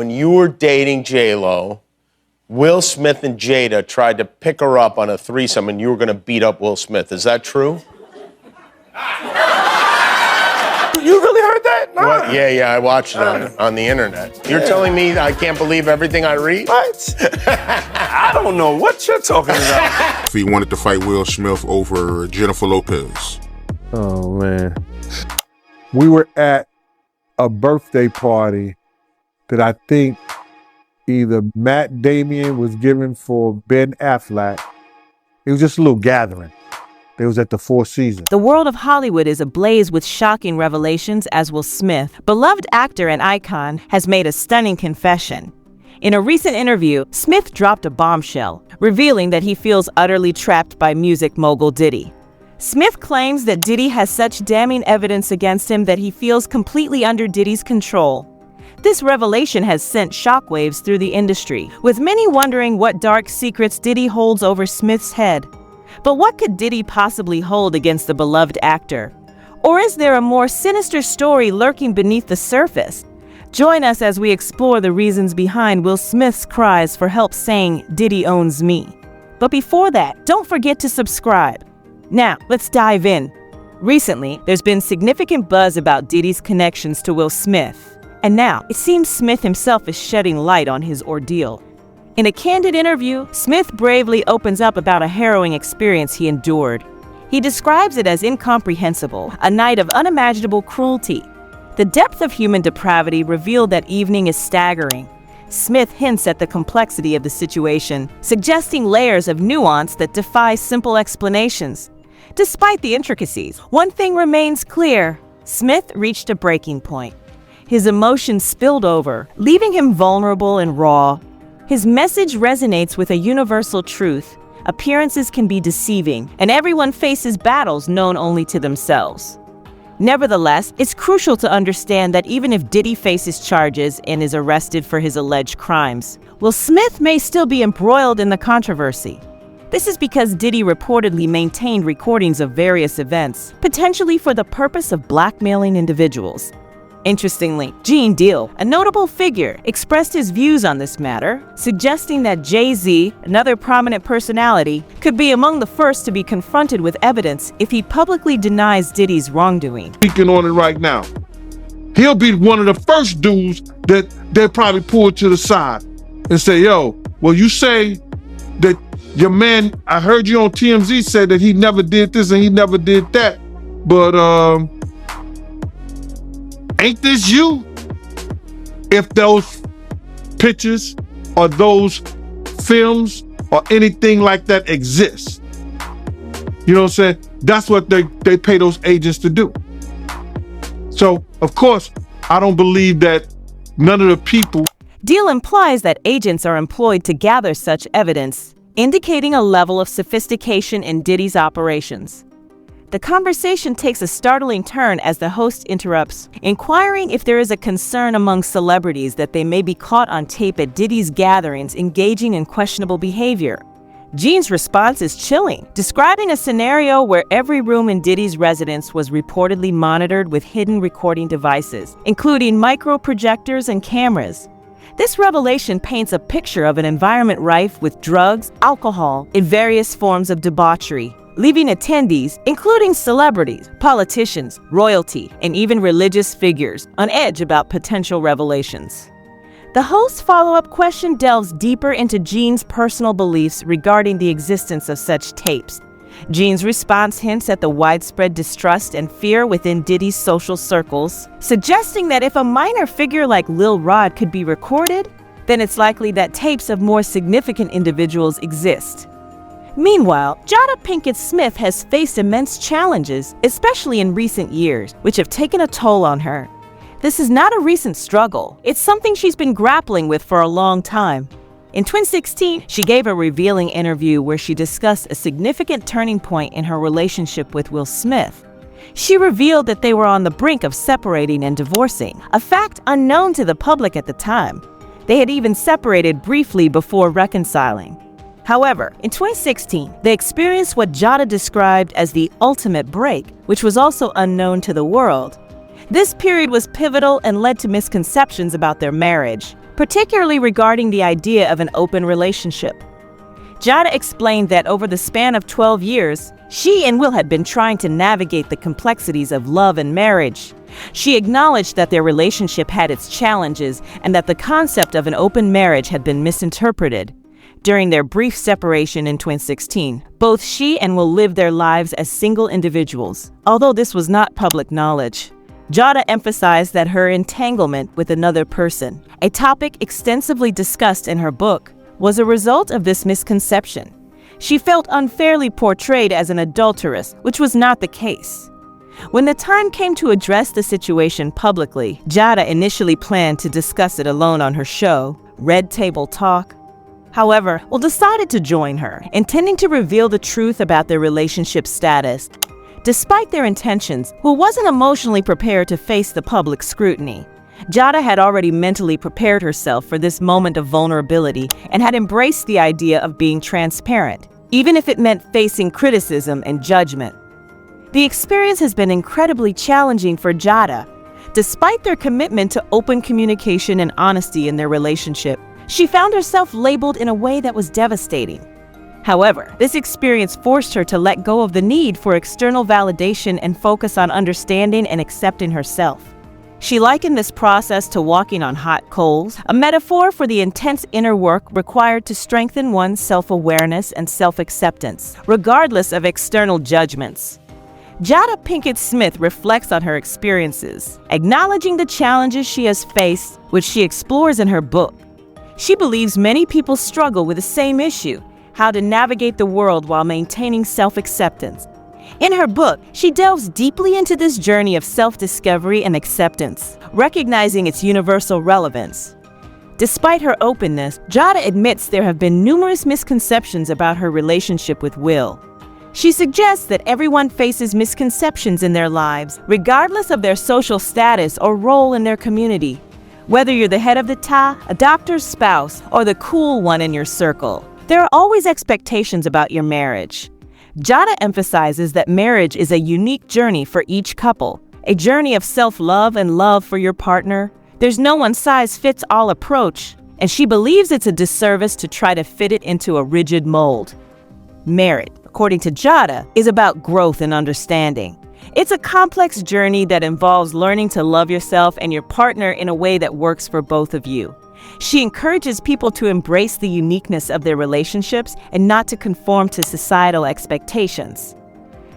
when you were dating J-Lo, Will Smith and Jada tried to pick her up on a threesome and you were going to beat up Will Smith. Is that true? You really heard that? Nah. What? Yeah, I watched it on the internet. You're telling me I can't believe everything I read? What? I don't know what you're talking about. He wanted to fight Will Smith over Jennifer Lopez. Oh, man. We were at a birthday party that I think either Matt Damon was giving for Ben Affleck. It was just a little gathering. It was at the Four Seasons. The world of Hollywood is ablaze with shocking revelations as Will Smith, beloved actor and icon, has made a stunning confession. In a recent interview, Smith dropped a bombshell, revealing that he feels utterly trapped by music mogul Diddy. Smith claims that Diddy has such damning evidence against him that he feels completely under Diddy's control. This revelation has sent shockwaves through the industry, with many wondering what dark secrets Diddy holds over Smith's head. But what could Diddy possibly hold against the beloved actor? Or is there a more sinister story lurking beneath the surface? Join us as we explore the reasons behind Will Smith's cries for help saying, "Diddy owns me." But before that, don't forget to subscribe. Now, let's dive in. Recently, there's been significant buzz about Diddy's connections to Will Smith. And now, it seems Smith himself is shedding light on his ordeal. In a candid interview, Smith bravely opens up about a harrowing experience he endured. He describes it as incomprehensible, a night of unimaginable cruelty. The depth of human depravity revealed that evening is staggering. Smith hints at the complexity of the situation, suggesting layers of nuance that defy simple explanations. Despite the intricacies, one thing remains clear: Smith reached a breaking point. His emotions spilled over, leaving him vulnerable and raw. His message resonates with a universal truth: appearances can be deceiving, and everyone faces battles known only to themselves. Nevertheless, it's crucial to understand that even if Diddy faces charges and is arrested for his alleged crimes, Will Smith may still be embroiled in the controversy. This is because Diddy reportedly maintained recordings of various events, potentially for the purpose of blackmailing individuals. Interestingly, Gene Deal, a notable figure, expressed his views on this matter, suggesting that Jay-Z, another prominent personality, could be among the first to be confronted with evidence if he publicly denies Diddy's wrongdoing. Speaking on it right now. He'll be one of the first dudes that they'll probably pull to the side and say, yo, well, you say that your man, I heard you on TMZ said that he never did this and he never did that, but ain't this you? If those pictures or those films or anything like that exist. You know what I'm saying? That's what they pay those agents to do. So, of course, I don't believe that none of the people... Deal implies that agents are employed to gather such evidence, indicating a level of sophistication in Diddy's operations. The conversation takes a startling turn as the host interrupts, inquiring if there is a concern among celebrities that they may be caught on tape at Diddy's gatherings engaging in questionable behavior. Gene's response is chilling, describing a scenario where every room in Diddy's residence was reportedly monitored with hidden recording devices, including micro projectors and cameras. This revelation paints a picture of an environment rife with drugs, alcohol, and various forms of debauchery, leaving attendees, including celebrities, politicians, royalty, and even religious figures, on edge about potential revelations. The host's follow-up question delves deeper into Gene's personal beliefs regarding the existence of such tapes. Gene's response hints at the widespread distrust and fear within Diddy's social circles, suggesting that if a minor figure like Lil Rod could be recorded, then it's likely that tapes of more significant individuals exist. Meanwhile, Jada Pinkett Smith has faced immense challenges, especially in recent years, which have taken a toll on her. This is not a recent struggle. It's something she's been grappling with for a long time. In 2016, she gave a revealing interview where she discussed a significant turning point in her relationship with Will Smith. She revealed that they were on the brink of separating and divorcing, a fact unknown to the public at the time. They had even separated briefly before reconciling. However, in 2016, they experienced what Jada described as the ultimate break, which was also unknown to the world. This period was pivotal and led to misconceptions about their marriage. particularly regarding the idea of an open relationship. Jada explained that over the span of 12 years, she and Will had been trying to navigate the complexities of love and marriage. She acknowledged that their relationship had its challenges and that the concept of an open marriage had been misinterpreted. During their brief separation in 2016, both she and Will lived their lives as single individuals, although this was not public knowledge. Jada emphasized that her entanglement with another person, a topic extensively discussed in her book, was a result of this misconception. She felt unfairly portrayed as an adulteress, which was not the case. When the time came to address the situation publicly, Jada initially planned to discuss it alone on her show, Red Table Talk. However, Will decided to join her, intending to reveal the truth about their relationship status. Despite their intentions, Will wasn't emotionally prepared to face the public scrutiny. Jada had already mentally prepared herself for this moment of vulnerability and had embraced the idea of being transparent, even if it meant facing criticism and judgment. The experience has been incredibly challenging for Jada. Despite their commitment to open communication and honesty in their relationship, she found herself labeled in a way that was devastating. However, this experience forced her to let go of the need for external validation and focus on understanding and accepting herself. She likened this process to walking on hot coals, a metaphor for the intense inner work required to strengthen one's self-awareness and self-acceptance, regardless of external judgments. Jada Pinkett Smith reflects on her experiences, acknowledging the challenges she has faced, which she explores in her book. She believes many people struggle with the same issue, how to navigate the world while maintaining self-acceptance. In her book, she delves deeply into this journey of self-discovery and acceptance, recognizing its universal relevance. Despite her openness, Jada admits there have been numerous misconceptions about her relationship with Will. She suggests that everyone faces misconceptions in their lives, regardless of their social status or role in their community. Whether you're the head of the TA, a doctor's spouse, or the cool one in your circle, there are always expectations about your marriage. Jada emphasizes that marriage is a unique journey for each couple, a journey of self-love and love for your partner. There's no one-size-fits-all approach, and she believes it's a disservice to try to fit it into a rigid mold. Marriage, according to Jada, is about growth and understanding. It's a complex journey that involves learning to love yourself and your partner in a way that works for both of you. She encourages people to embrace the uniqueness of their relationships and not to conform to societal expectations.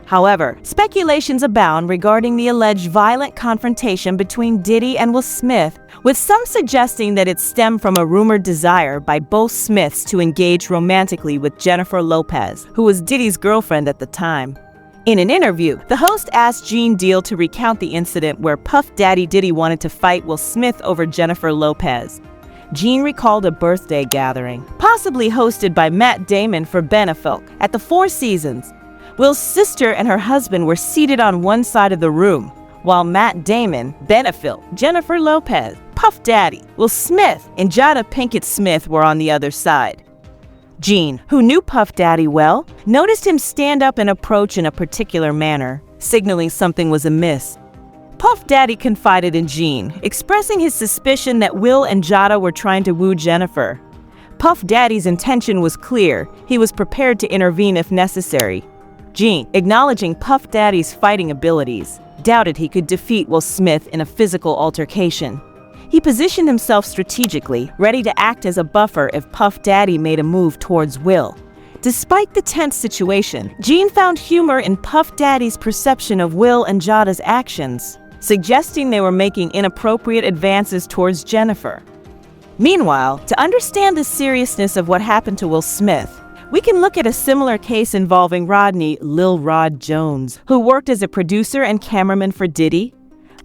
However, speculations abound regarding the alleged violent confrontation between Diddy and Will Smith, with some suggesting that it stemmed from a rumored desire by both Smiths to engage romantically with Jennifer Lopez, who was Diddy's girlfriend at the time. In an interview, the host asked Gene Deal to recount the incident where Puff Daddy Diddy wanted to fight Will Smith over Jennifer Lopez. Gene recalled a birthday gathering, possibly hosted by Matt Damon for Benefolk at the Four Seasons. Will's sister and her husband were seated on one side of the room, while Matt Damon, Benefolk, Jennifer Lopez, Puff Daddy, Will Smith, and Jada Pinkett Smith were on the other side. Gene, who knew Puff Daddy well, noticed him stand up and approach in a particular manner, signaling something was amiss. Puff Daddy confided in Gene, expressing his suspicion that Will and Jada were trying to woo Jennifer. Puff Daddy's intention was clear. He was prepared to intervene if necessary. Gene, acknowledging Puff Daddy's fighting abilities, doubted he could defeat Will Smith in a physical altercation. He positioned himself strategically, ready to act as a buffer if Puff Daddy made a move towards Will. Despite the tense situation, Gene found humor in Puff Daddy's perception of Will and Jada's actions, suggesting they were making inappropriate advances towards Jennifer. Meanwhile, to understand the seriousness of what happened to Will Smith, we can look at a similar case involving Rodney Lil Rod Jones, who worked as a producer and cameraman for Diddy.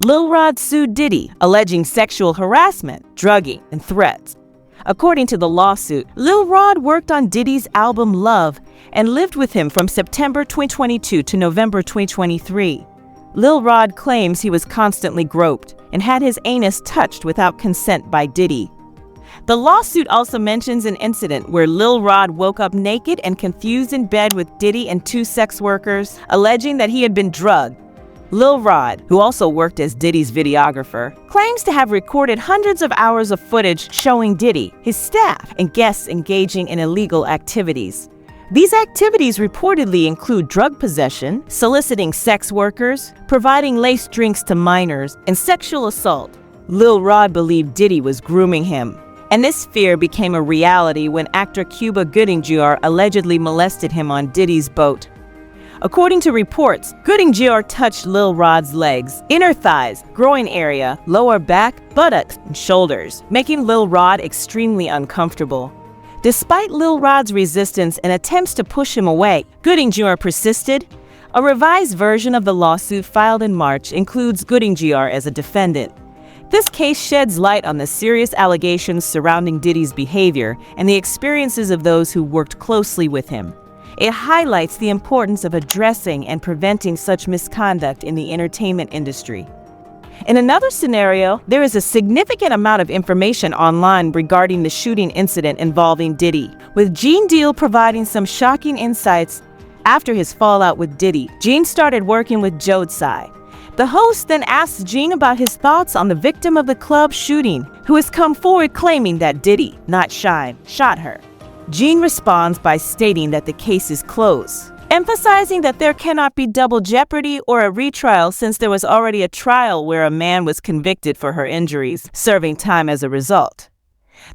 Lil Rod sued Diddy, alleging sexual harassment, drugging, and threats. According to the lawsuit, Lil Rod worked on Diddy's album Love and lived with him from September 2022 to November 2023. Lil Rod claims he was constantly groped and had his anus touched without consent by Diddy. The lawsuit also mentions an incident where Lil Rod woke up naked and confused in bed with Diddy and two sex workers, alleging that he had been drugged. Lil Rod, who also worked as Diddy's videographer, claims to have recorded hundreds of hours of footage showing Diddy, his staff, and guests engaging in illegal activities. These activities reportedly include drug possession, soliciting sex workers, providing laced drinks to minors, and sexual assault. Lil Rod believed Diddy was grooming him, and this fear became a reality when actor Cuba Gooding Jr. allegedly molested him on Diddy's boat. According to reports, Gooding Jr. touched Lil Rod's legs, inner thighs, groin area, lower back, buttocks, and shoulders, making Lil Rod extremely uncomfortable. Despite Lil Rod's resistance and attempts to push him away, Gooding Jr. persisted. A revised version of the lawsuit filed in March includes Gooding Jr. as a defendant. This case sheds light on the serious allegations surrounding Diddy's behavior and the experiences of those who worked closely with him. It highlights the importance of addressing and preventing such misconduct in the entertainment industry. In another scenario, there is a significant amount of information online regarding the shooting incident involving Diddy, with Gene Deal providing some shocking insights. After his fallout with Diddy, Gene started working with Jodeci. The host then asks Gene about his thoughts on the victim of the club shooting, who has come forward claiming that Diddy, not Shine, shot her. Gene responds by stating that the case is closed, emphasizing that there cannot be double jeopardy or a retrial since there was already a trial where a man was convicted for her injuries, serving time as a result.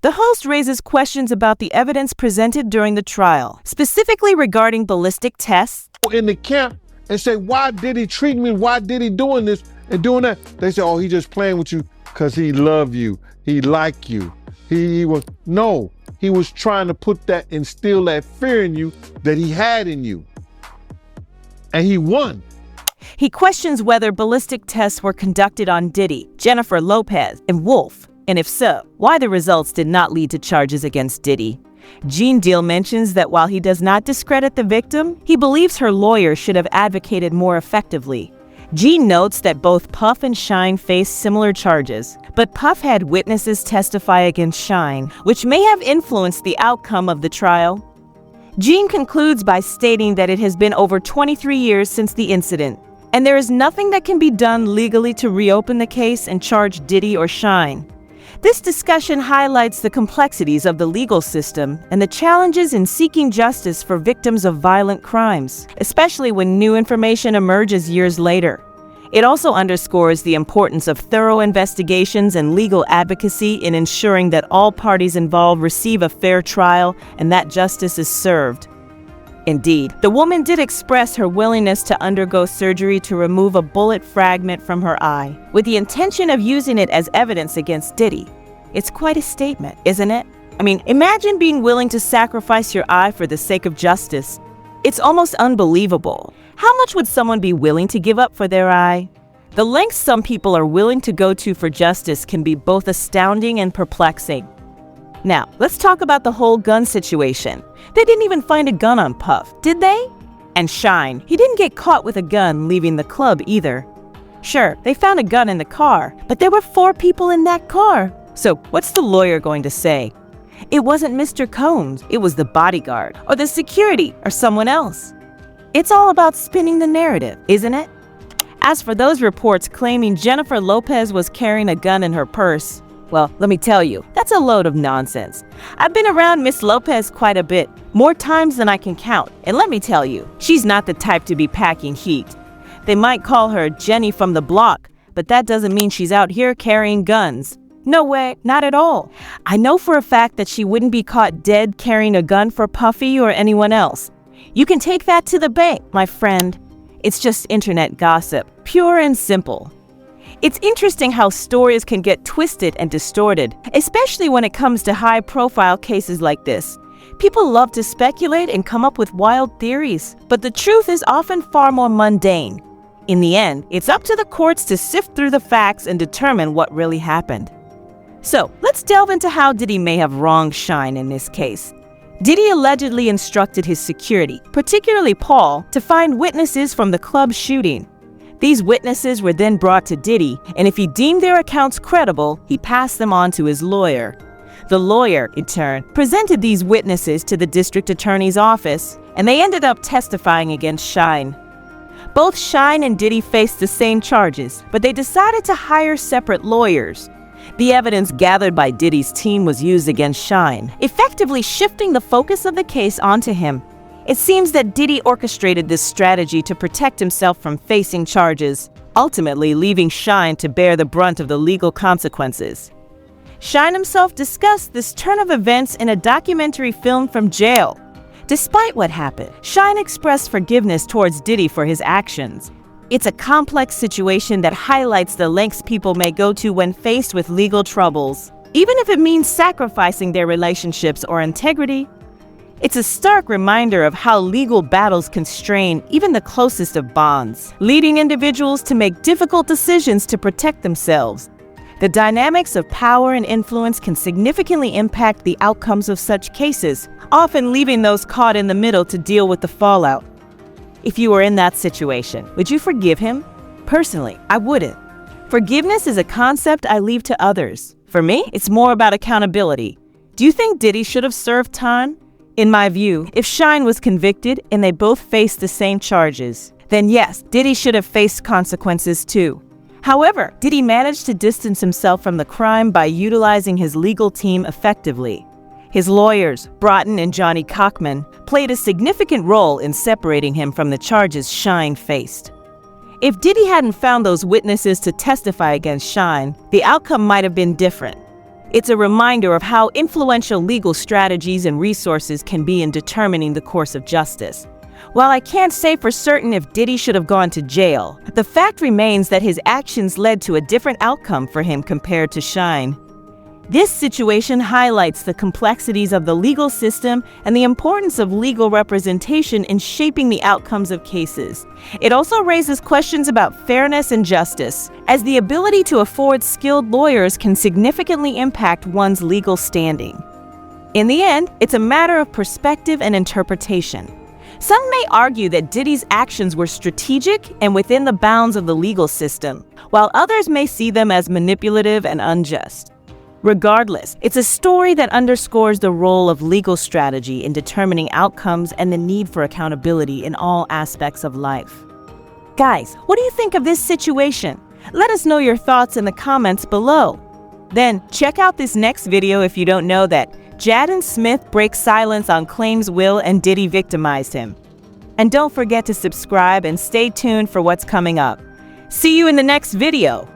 The host raises questions about the evidence presented during the trial, specifically regarding ballistic tests. In the camp and say, why did he treat me? Why did he doing this and doing that? They say, oh, he just playing with you because he love you. He like you. He was, no, he was trying to instill that fear in you that he had in you. And he won. He questions whether ballistic tests were conducted on Diddy, Jennifer Lopez, and Wolf, and if so, why the results did not lead to charges against Diddy. Gene Deal mentions that while he does not discredit the victim, he believes her lawyer should have advocated more effectively. Gene notes that both Puff and Shine faced similar charges, but Puff had witnesses testify against Shine, which may have influenced the outcome of the trial. Gene concludes by stating that it has been over 23 years since the incident, and there is nothing that can be done legally to reopen the case and charge Diddy or Shine. This discussion highlights the complexities of the legal system and the challenges in seeking justice for victims of violent crimes, especially when new information emerges years later. It also underscores the importance of thorough investigations and legal advocacy in ensuring that all parties involved receive a fair trial and that justice is served. Indeed, the woman did express her willingness to undergo surgery to remove a bullet fragment from her eye, with the intention of using it as evidence against Diddy. It's quite a statement, isn't it? I mean, imagine being willing to sacrifice your eye for the sake of justice. It's almost unbelievable. How much would someone be willing to give up for their eye? The lengths some people are willing to go to for justice can be both astounding and perplexing. Now, let's talk about the whole gun situation. They didn't even find a gun on Puff, did they? And Shine, he didn't get caught with a gun leaving the club either. Sure, they found a gun in the car, but there were 4 people in that car. So what's the lawyer going to say? It wasn't Mr. Combs, it was the bodyguard, or the security, or someone else. It's all about spinning the narrative, isn't it? As for those reports claiming Jennifer Lopez was carrying a gun in her purse, well, let me tell you, that's a load of nonsense. I've been around Miss Lopez quite a bit, more times than I can count, and let me tell you, she's not the type to be packing heat. They might call her Jenny from the block, but that doesn't mean she's out here carrying guns. No way, not at all. I know for a fact that she wouldn't be caught dead carrying a gun for Puffy or anyone else. You can take that to the bank, my friend. It's just internet gossip, pure and simple. It's interesting how stories can get twisted and distorted, especially when it comes to high-profile cases like this. People love to speculate and come up with wild theories, but the truth is often far more mundane. In the end, it's up to the courts to sift through the facts and determine what really happened. So, let's delve into how Diddy may have wronged Shine in this case. Diddy allegedly instructed his security, particularly Paul, to find witnesses from the club shooting. These witnesses were then brought to Diddy, and if he deemed their accounts credible, he passed them on to his lawyer. The lawyer, in turn, presented these witnesses to the district attorney's office, and they ended up testifying against Shine. Both Shine and Diddy faced the same charges, but they decided to hire separate lawyers. The evidence gathered by Diddy's team was used against Shine, effectively shifting the focus of the case onto him. It seems that Diddy orchestrated this strategy to protect himself from facing charges, ultimately leaving Shine to bear the brunt of the legal consequences. Shine himself discussed this turn of events in a documentary film from jail. Despite what happened, Shine expressed forgiveness towards Diddy for his actions. It's a complex situation that highlights the lengths people may go to when faced with legal troubles, even if it means sacrificing their relationships or integrity. It's a stark reminder of how legal battles can strain even the closest of bonds, leading individuals to make difficult decisions to protect themselves. The dynamics of power and influence can significantly impact the outcomes of such cases, often leaving those caught in the middle to deal with the fallout. If you were in that situation, would you forgive him? Personally, I wouldn't. Forgiveness is a concept I leave to others. For me, it's more about accountability. Do you think Diddy should have served time? In my view, if Shine was convicted and they both faced the same charges, then yes, Diddy should have faced consequences too. However, Diddy managed to distance himself from the crime by utilizing his legal team effectively. His lawyers, Broughton and Johnny Cochman, played a significant role in separating him from the charges Shine faced. If Diddy hadn't found those witnesses to testify against Shine, the outcome might have been different. It's a reminder of how influential legal strategies and resources can be in determining the course of justice. While I can't say for certain if Diddy should have gone to jail, the fact remains that his actions led to a different outcome for him compared to Shine. This situation highlights the complexities of the legal system and the importance of legal representation in shaping the outcomes of cases. It also raises questions about fairness and justice, as the ability to afford skilled lawyers can significantly impact one's legal standing. In the end, it's a matter of perspective and interpretation. Some may argue that Diddy's actions were strategic and within the bounds of the legal system, while others may see them as manipulative and unjust. Regardless, it's a story that underscores the role of legal strategy in determining outcomes and the need for accountability in all aspects of life. Guys, what do you think of this situation? Let us know your thoughts in the comments below. Then, check out this next video if you don't know that Jada Smith breaks silence on claims Will and Diddy victimized him. And don't forget to subscribe and stay tuned for what's coming up. See you in the next video.